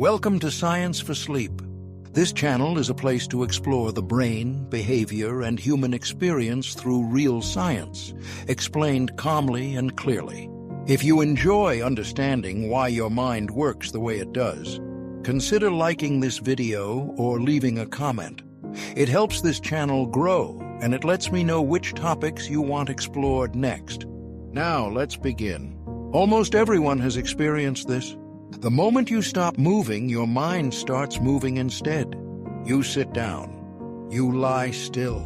Welcome to Science for Sleep. This channel is a place to explore the brain, behavior, and human experience through real science, explained calmly and clearly. If you enjoy understanding why your mind works the way it does, consider liking this video or leaving a comment. It helps this channel grow, and it lets me know which topics you want explored next. Now, let's begin. Almost everyone has experienced this. The moment you stop moving, your mind starts moving instead. You sit down. You lie still.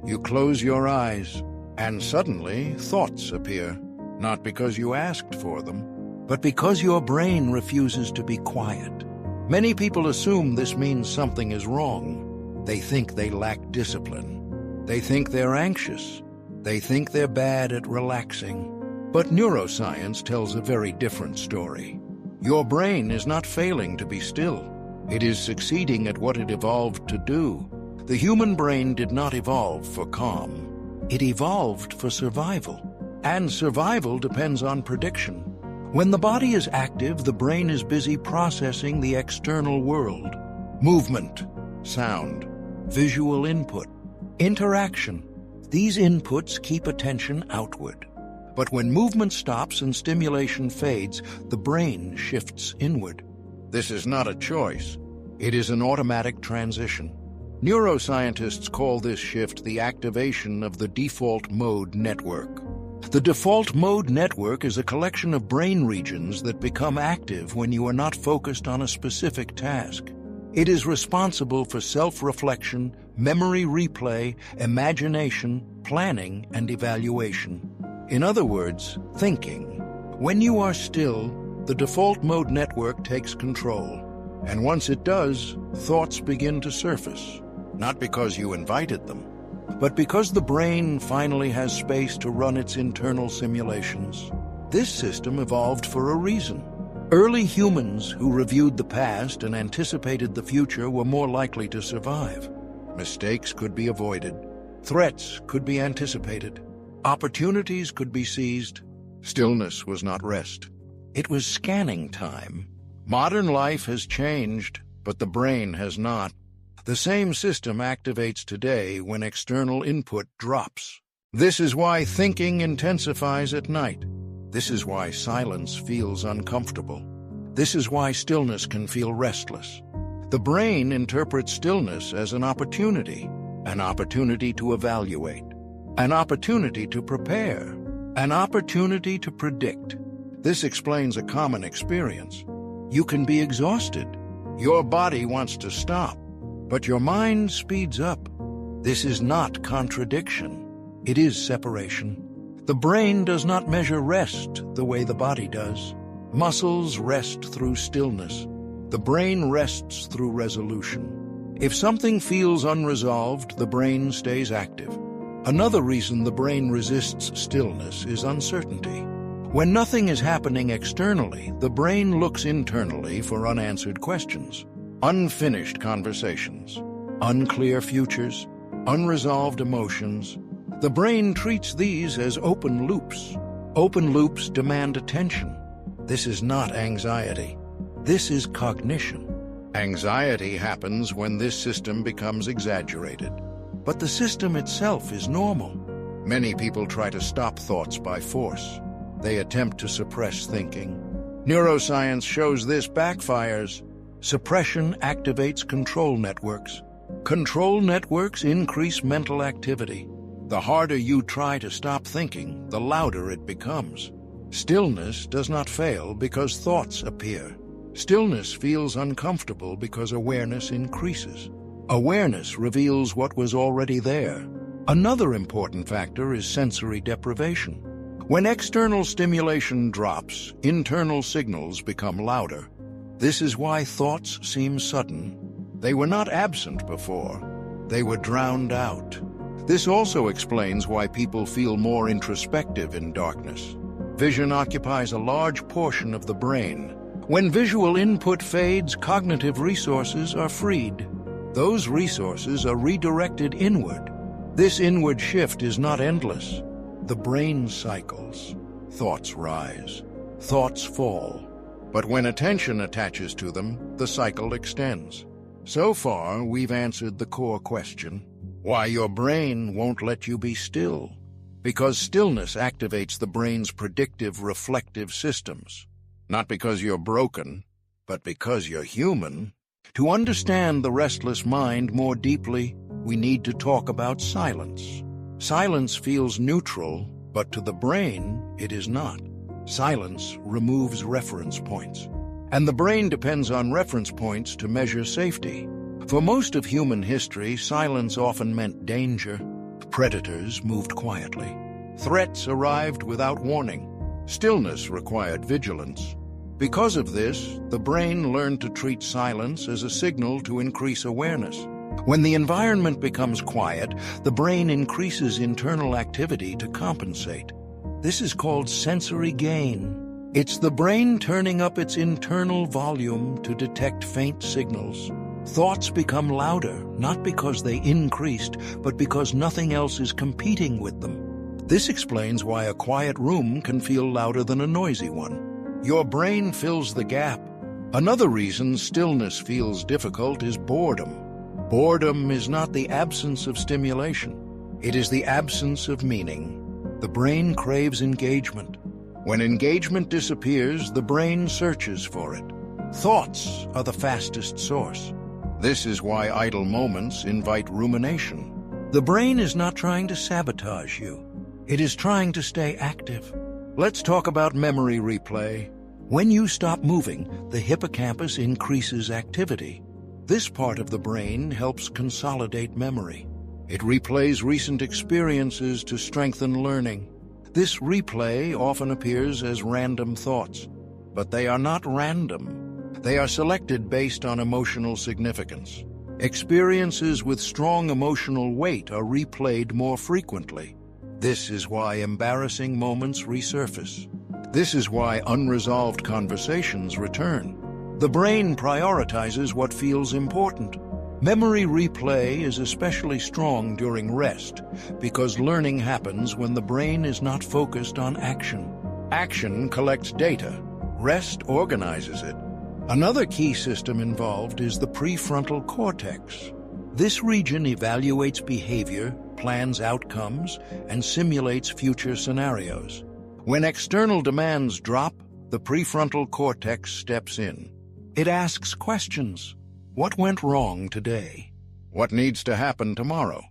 You close your eyes, and suddenly thoughts appear. Not because you asked for them, but because your brain refuses to be quiet. Many people assume this means something is wrong. They think they lack discipline. They think they're anxious. They think they're bad at relaxing. But neuroscience tells a very different story. Your brain is not failing to be still. It is succeeding at what it evolved to do. The human brain did not evolve for calm. It evolved for survival. And survival depends on prediction. When the body is active, the brain is busy processing the external world. Movement, sound, visual input, interaction. These inputs keep attention outward. But when movement stops and stimulation fades, the brain shifts inward. This is not a choice. It is an automatic transition. Neuroscientists call this shift the activation of the default mode network. The default mode network is a collection of brain regions that become active when you are not focused on a specific task. It is responsible for self-reflection, memory replay, imagination, planning, and evaluation. In other words, thinking. When you are still, the default mode network takes control. And once it does, thoughts begin to surface. Not because you invited them, but because the brain finally has space to run its internal simulations. This system evolved for a reason. Early humans who reviewed the past and anticipated the future were more likely to survive. Mistakes could be avoided. Threats could be anticipated. Opportunities could be seized. Stillness was not rest. It was scanning time. Modern life has changed, but the brain has not. The same system activates today when external input drops. This is why thinking intensifies at night. This is why silence feels uncomfortable. This is why stillness can feel restless. The brain interprets stillness as an opportunity to evaluate, an opportunity to prepare, an opportunity to predict. This explains a common experience. You can be exhausted. Your body wants to stop, but your mind speeds up. This is not contradiction. It is separation. The brain does not measure rest the way the body does. Muscles rest through stillness. The brain rests through resolution. If something feels unresolved, the brain stays active. Another reason the brain resists stillness is uncertainty. When nothing is happening externally, the brain looks internally for unanswered questions. Unfinished conversations, unclear futures, unresolved emotions. The brain treats these as open loops. Open loops demand attention. This is not anxiety. This is cognition. Anxiety happens when this system becomes exaggerated. But the system itself is normal. Many people try to stop thoughts by force. They attempt to suppress thinking. Neuroscience shows this backfires. Suppression activates control networks. Control networks increase mental activity. The harder you try to stop thinking, the louder it becomes. Stillness does not fail because thoughts appear. Stillness feels uncomfortable because awareness increases. Awareness reveals what was already there. Another important factor is sensory deprivation. When external stimulation drops, internal signals become louder. This is why thoughts seem sudden. They were not absent before. They were drowned out. This also explains why people feel more introspective in darkness. Vision occupies a large portion of the brain. When visual input fades, cognitive resources are freed. Those resources are redirected inward. This inward shift is not endless. The brain cycles. Thoughts rise. Thoughts fall. But when attention attaches to them, the cycle extends. So far, we've answered the core question: why your brain won't let you be still. Because stillness activates the brain's predictive, reflective systems. Not because you're broken, but because you're human. To understand the restless mind more deeply, we need to talk about silence. Silence feels neutral, but to the brain, it is not. Silence removes reference points. And the brain depends on reference points to measure safety. For most of human history, silence often meant danger. Predators moved quietly. Threats arrived without warning. Stillness required vigilance. Because of this, the brain learned to treat silence as a signal to increase awareness. When the environment becomes quiet, the brain increases internal activity to compensate. This is called sensory gain. It's the brain turning up its internal volume to detect faint signals. Thoughts become louder, not because they increased, but because nothing else is competing with them. This explains why a quiet room can feel louder than a noisy one. Your brain fills the gap. Another reason stillness feels difficult is boredom. Boredom is not the absence of stimulation. It is the absence of meaning. The brain craves engagement. When engagement disappears, the brain searches for it. Thoughts are the fastest source. This is why idle moments invite rumination. The brain is not trying to sabotage you. It is trying to stay active. Let's talk about memory replay. When you stop moving, the hippocampus increases activity. This part of the brain helps consolidate memory. It replays recent experiences to strengthen learning. This replay often appears as random thoughts, but they are not random. They are selected based on emotional significance. Experiences with strong emotional weight are replayed more frequently. This is why embarrassing moments resurface. This is why unresolved conversations return. The brain prioritizes what feels important. Memory replay is especially strong during rest because learning happens when the brain is not focused on action. Action collects data. Rest organizes it. Another key system involved is the prefrontal cortex. This region evaluates behavior, plans outcomes, and simulates future scenarios. When external demands drop, the prefrontal cortex steps in. It asks questions. What went wrong today? What needs to happen tomorrow?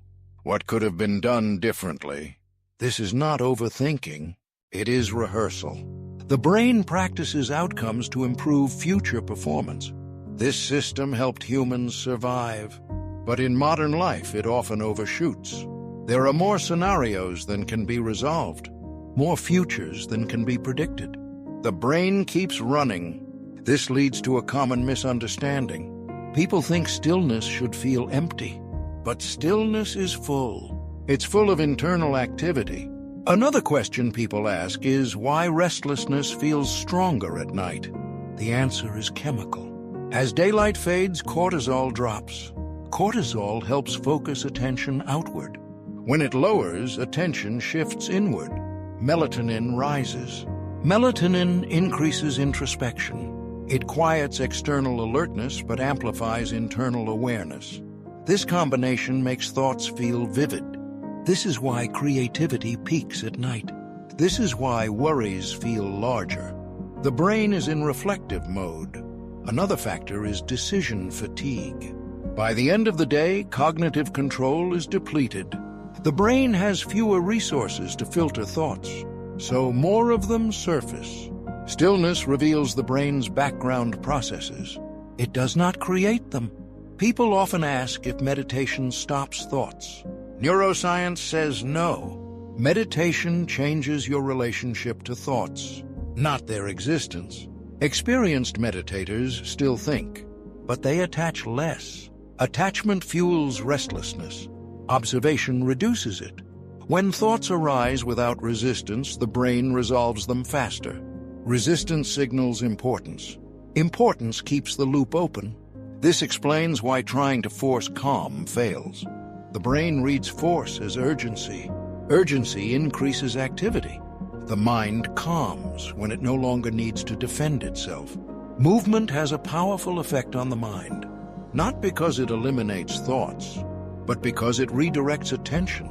What could have been done differently? This is not overthinking. It is rehearsal. The brain practices outcomes to improve future performance. This system helped humans survive. But in modern life, it often overshoots. There are more scenarios than can be resolved, more futures than can be predicted. The brain keeps running. This leads to a common misunderstanding. People think stillness should feel empty, but stillness is full. It's full of internal activity. Another question people ask is why restlessness feels stronger at night. The answer is chemical. As daylight fades, cortisol drops. Cortisol helps focus attention outward. When it lowers, attention shifts inward. Melatonin rises. Melatonin increases introspection. It quiets external alertness but amplifies internal awareness. This combination makes thoughts feel vivid. This is why creativity peaks at night. This is why worries feel larger. The brain is in reflective mode. Another factor is decision fatigue. By the end of the day, cognitive control is depleted. The brain has fewer resources to filter thoughts, so more of them surface. Stillness reveals the brain's background processes. It does not create them. People often ask if meditation stops thoughts. Neuroscience says no. Meditation changes your relationship to thoughts, not their existence. Experienced meditators still think, but they attach less. Attachment fuels restlessness. Observation reduces it. When thoughts arise without resistance, the brain resolves them faster. Resistance signals importance. Importance keeps the loop open. This explains why trying to force calm fails. The brain reads force as urgency. Urgency increases activity. The mind calms when it no longer needs to defend itself. Movement has a powerful effect on the mind, not because it eliminates thoughts, but because it redirects attention.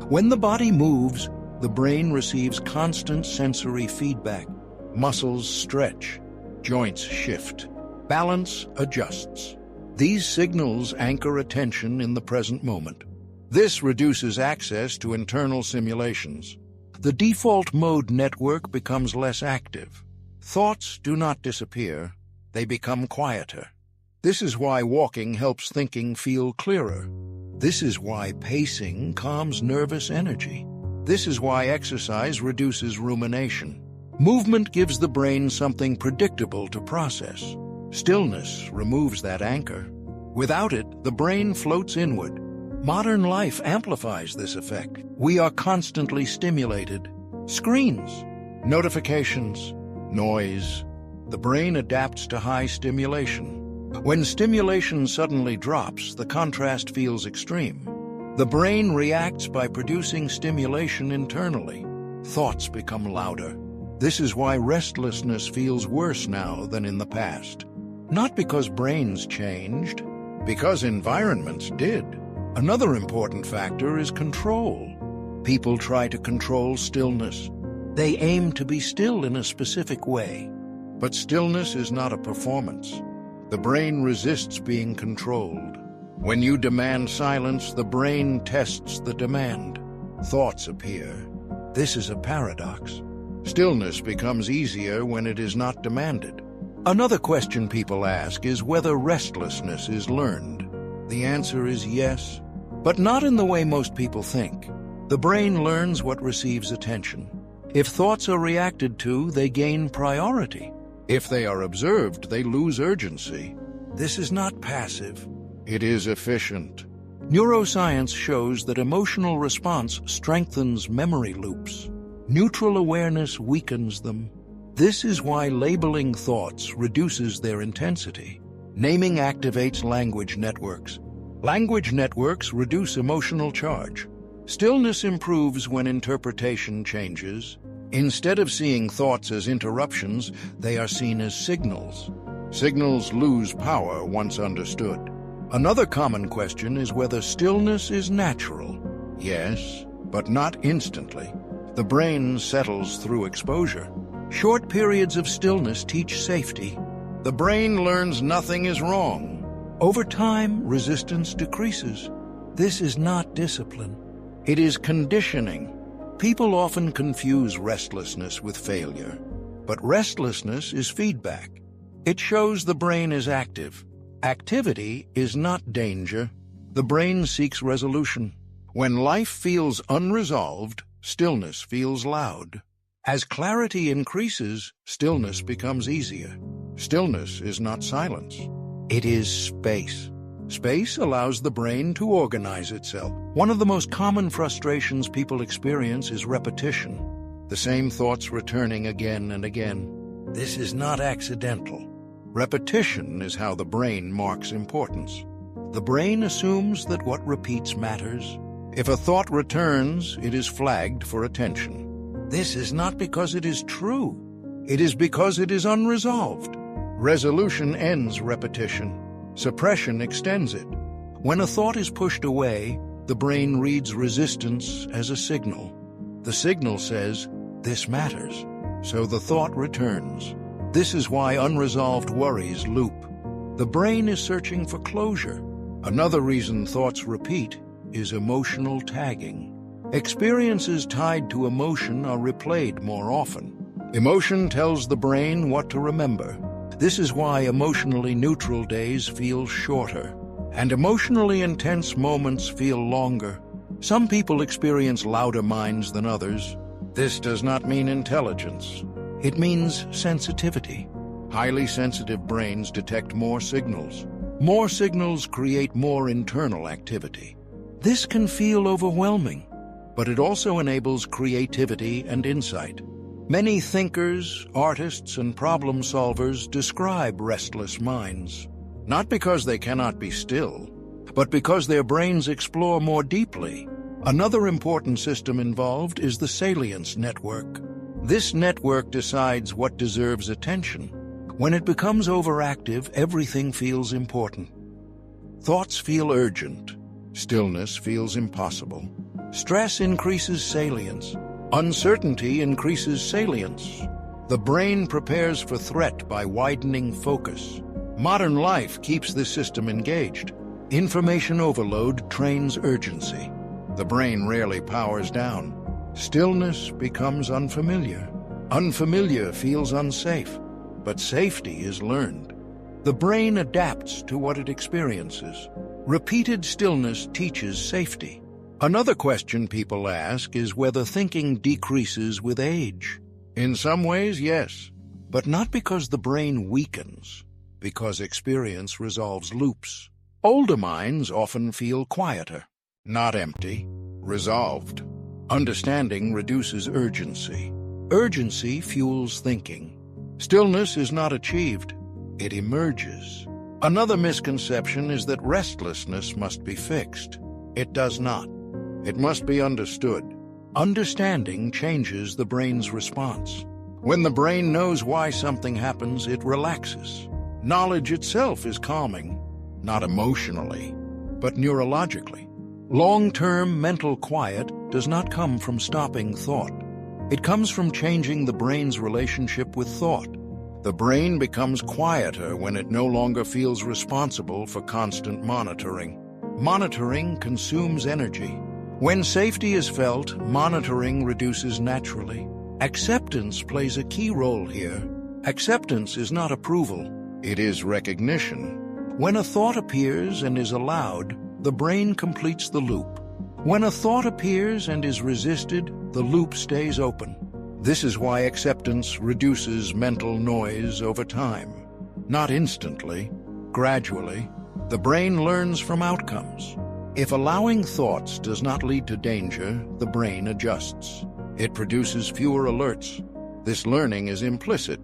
When the body moves, the brain receives constant sensory feedback. Muscles stretch, joints shift, balance adjusts. These signals anchor attention in the present moment. This reduces access to internal simulations. The default mode network becomes less active. Thoughts do not disappear, they become quieter. This is why walking helps thinking feel clearer. This is why pacing calms nervous energy. This is why exercise reduces rumination. Movement gives the brain something predictable to process. Stillness removes that anchor. Without it, the brain floats inward. Modern life amplifies this effect. We are constantly stimulated. Screens, notifications, noise. The brain adapts to high stimulation. When stimulation suddenly drops, the contrast feels extreme. The brain reacts by producing stimulation internally. Thoughts become louder. This is why restlessness feels worse now than in the past. Not because brains changed, because environments did. Another important factor is control. People try to control stillness. They aim to be still in a specific way. But stillness is not a performance. The brain resists being controlled. When you demand silence, the brain tests the demand. Thoughts appear. This is a paradox. Stillness becomes easier when it is not demanded. Another question people ask is whether restlessness is learned. The answer is yes, but not in the way most people think. The brain learns what receives attention. If thoughts are reacted to, they gain priority. If they are observed, they lose urgency. This is not passive. It is efficient. Neuroscience shows that emotional response strengthens memory loops. Neutral awareness weakens them. This is why labeling thoughts reduces their intensity. Naming activates language networks. Language networks reduce emotional charge. Stillness improves when interpretation changes. Instead of seeing thoughts as interruptions, they are seen as signals. Signals lose power once understood. Another common question is whether stillness is natural. Yes, but not instantly. The brain settles through exposure. Short periods of stillness teach safety. The brain learns nothing is wrong. Over time, resistance decreases. This is not discipline. It is conditioning. People often confuse restlessness with failure. But restlessness is feedback. It shows the brain is active. Activity is not danger. The brain seeks resolution. When life feels unresolved, stillness feels loud. As clarity increases, stillness becomes easier. Stillness is not silence. It is space. Space allows the brain to organize itself. One of the most common frustrations people experience is repetition. The same thoughts returning again and again. This is not accidental. Repetition is how the brain marks importance. The brain assumes that what repeats matters. If a thought returns, it is flagged for attention. This is not because it is true. It is because it is unresolved. Resolution ends repetition. Suppression extends it. When a thought is pushed away, the brain reads resistance as a signal. The signal says, "This matters," so the thought returns. This is why unresolved worries loop. The brain is searching for closure. Another reason thoughts repeat is emotional tagging. Experiences tied to emotion are replayed more often. Emotion tells the brain what to remember. This is why emotionally neutral days feel shorter, and emotionally intense moments feel longer. Some people experience louder minds than others. This does not mean intelligence. It means sensitivity. Highly sensitive brains detect more signals. More signals create more internal activity. This can feel overwhelming, but it also enables creativity and insight. Many thinkers, artists, and problem solvers describe restless minds, not because they cannot be still, but because their brains explore more deeply. Another important system involved is the salience network. This network decides what deserves attention. When it becomes overactive, everything feels important. Thoughts feel urgent. Stillness feels impossible. Stress increases salience. Uncertainty increases salience. The brain prepares for threat by widening focus. Modern life keeps this system engaged. Information overload trains urgency. The brain rarely powers down. Stillness becomes unfamiliar. Unfamiliar feels unsafe, but safety is learned. The brain adapts to what it experiences. Repeated stillness teaches safety. Another question people ask is whether thinking decreases with age. In some ways, yes, but not because the brain weakens, because experience resolves loops. Older minds often feel quieter, not empty, resolved. Understanding reduces urgency. Urgency fuels thinking. Stillness is not achieved, it emerges. Another misconception is that restlessness must be fixed. It does not. It must be understood. Understanding changes the brain's response. When the brain knows why something happens, it relaxes. Knowledge itself is calming, not emotionally, but neurologically. Long-term mental quiet does not come from stopping thought. It comes from changing the brain's relationship with thought. The brain becomes quieter when it no longer feels responsible for constant monitoring. Monitoring consumes energy. When safety is felt, monitoring reduces naturally. Acceptance plays a key role here. Acceptance is not approval, it is recognition. When a thought appears and is allowed, the brain completes the loop. When a thought appears and is resisted, the loop stays open. This is why acceptance reduces mental noise over time. Not instantly, gradually. The brain learns from outcomes. If allowing thoughts does not lead to danger, the brain adjusts. It produces fewer alerts. This learning is implicit.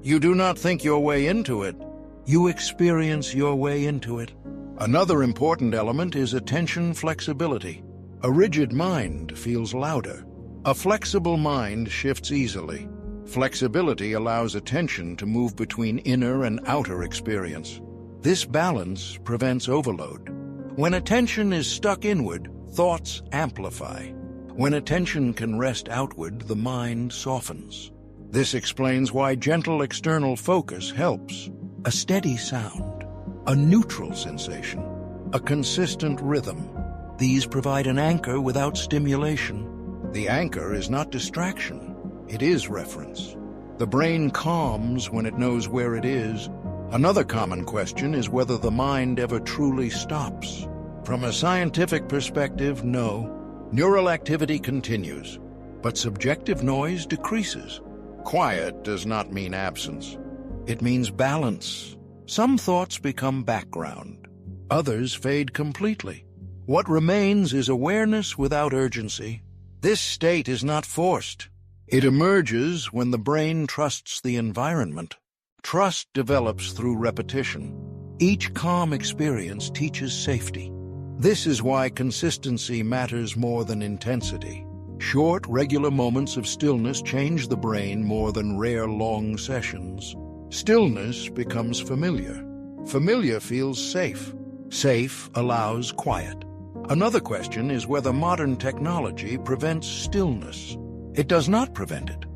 You do not think your way into it. You experience your way into it. Another important element is attention flexibility. A rigid mind feels louder. A flexible mind shifts easily. Flexibility allows attention to move between inner and outer experience. This balance prevents overload. When attention is stuck inward, thoughts amplify. When attention can rest outward, the mind softens. This explains why gentle external focus helps. A steady sound, a neutral sensation, a consistent rhythm. These provide an anchor without stimulation. The anchor is not distraction, it is reference. The brain calms when it knows where it is. Another common question is whether the mind ever truly stops. From a scientific perspective, no. Neural activity continues, but subjective noise decreases. Quiet does not mean absence. It means balance. Some thoughts become background. Others fade completely. What remains is awareness without urgency. This state is not forced. It emerges when the brain trusts the environment. Trust develops through repetition. Each calm experience teaches safety. This is why consistency matters more than intensity. Short, regular moments of stillness change the brain more than rare, long sessions. Stillness becomes familiar. Familiar feels safe. Safe allows quiet. Another question is whether modern technology prevents stillness. It does not prevent it,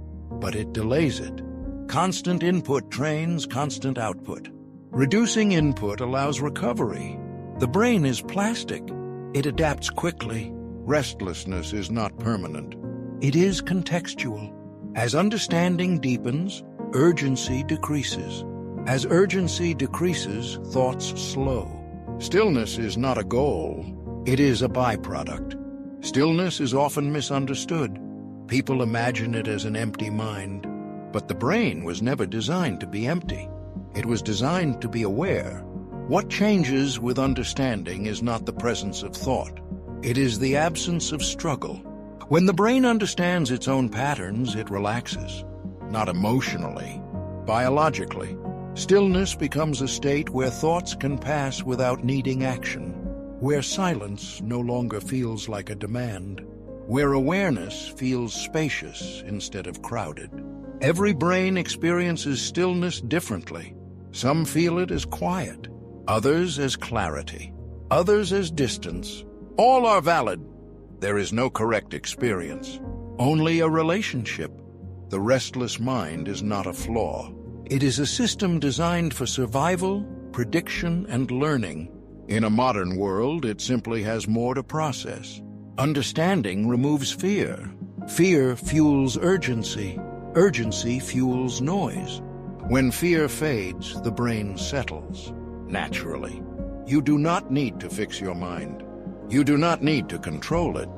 but it delays it. Constant input trains constant output. Reducing input allows recovery. The brain is plastic. It adapts quickly. Restlessness is not permanent. It is contextual. As understanding deepens, urgency decreases. As urgency decreases, thoughts slow. Stillness is not a goal. It is a byproduct. Stillness is often misunderstood. People imagine it as an empty mind. But the brain was never designed to be empty. It was designed to be aware. What changes with understanding is not the presence of thought. It is the absence of struggle. When the brain understands its own patterns, it relaxes. Not emotionally, biologically. Stillness becomes a state where thoughts can pass without needing action, where silence no longer feels like a demand. where awareness feels spacious instead of crowded. Every brain experiences stillness differently. Some feel it as quiet, others as clarity, others as distance. All are valid. There is no correct experience, only a relationship. The restless mind is not a flaw. It is a system designed for survival, prediction, and learning. In a modern world, it simply has more to process. Understanding removes fear. Fear fuels urgency. Urgency fuels noise. When fear fades, the brain settles, naturally. You do not need to fix your mind. You do not need to control it.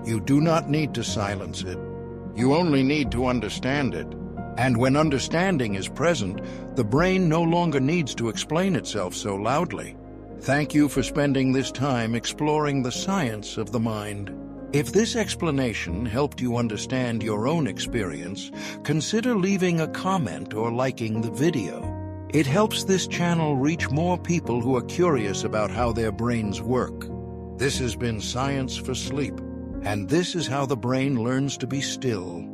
You do not need to silence it. You only need to understand it. And when understanding is present, the brain no longer needs to explain itself so loudly. Thank you for spending this time exploring the science of the mind. If this explanation helped you understand your own experience, consider leaving a comment or liking the video. It helps this channel reach more people who are curious about how their brains work. This has been Science for Sleep, and this is how the brain learns to be still.